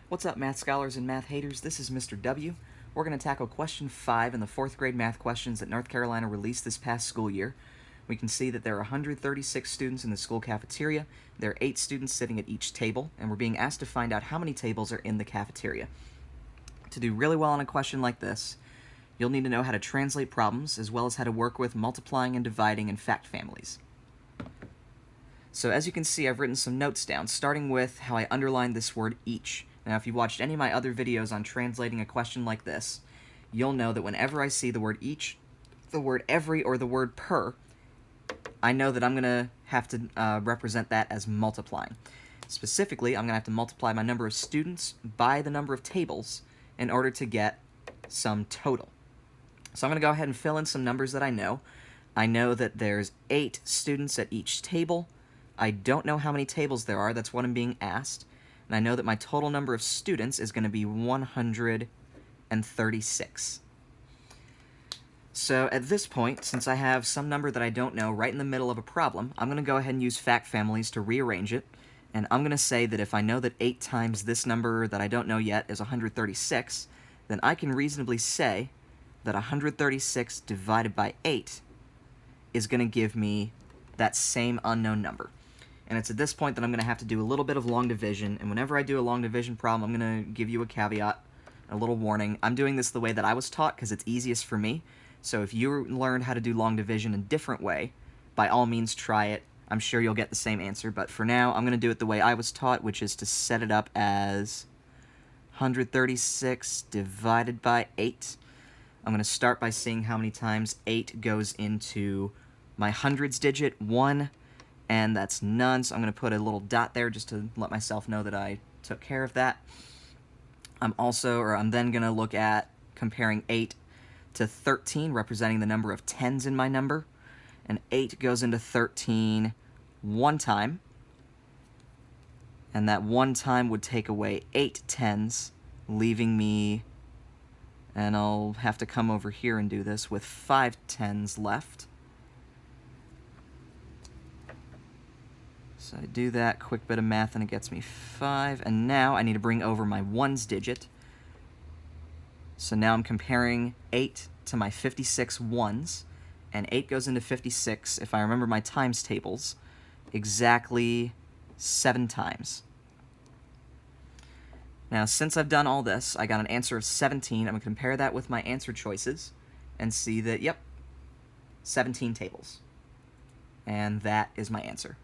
What's up, math scholars and math haters? This is Mr. W. We're going to tackle question 5 in the 4th grade math questions that North Carolina released this past school year. We can see that there are 136 students in the school cafeteria. There are 8 students sitting at each table, and we're being asked to find out how many tables are in the cafeteria. To do really well on a question like this, you'll need to know how to translate problems, as well as how to work with multiplying and dividing in fact families. So as you can see, I've written some notes down, starting with how I underlined this word each. Now, if you watched any of my other videos on translating a question like this, you'll know that whenever I see the word each, the word every, or the word per, I know that I'm going to have to represent that as multiplying. Specifically, I'm going to have to multiply my number of students by the number of tables in order to get some total. So I'm going to go ahead and fill in some numbers that I know. I know that there's 8 students at each table. I don't know how many tables there are. That's what I'm being asked. And I know that my total number of students is going to be 136. So at this point, since I have some number that I don't know right in the middle of a problem, I'm going to go ahead and use fact families to rearrange it. And I'm going to say that if I know that 8 times this number that I don't know yet is 136, then I can reasonably say that 136 divided by 8 is going to give me that same unknown number. And it's at this point that I'm going to have to do a little bit of long division, and whenever I do a long division problem, I'm going to give you a caveat, a little warning. I'm doing this the way that I was taught because it's easiest for me, so if you learned how to do long division a different way, by all means try it. I'm sure you'll get the same answer, but for now, I'm going to do it the way I was taught, which is to set it up as 136 divided by 8. I'm going to start by seeing how many times 8 goes into my hundreds digit, 1, and that's none, so I'm going to put a little dot there just to let myself know that I took care of that. I'm then going to look at comparing 8 to 13, representing the number of tens in my number, and 8 goes into 13 one time, and that one time would take away 8 tens, leaving me, and I'll have to come over here and do this, with 5 tens left. So I do that quick bit of math and it gets me 5, and now I need to bring over my ones digit. So now I'm comparing 8 to my 56 ones, and 8 goes into 56, if I remember my times tables, exactly 7 times. Now, since I've done all this, I got an answer of 17. I'm going to compare that with my answer choices and see that, yep, 17 tables. And that is my answer.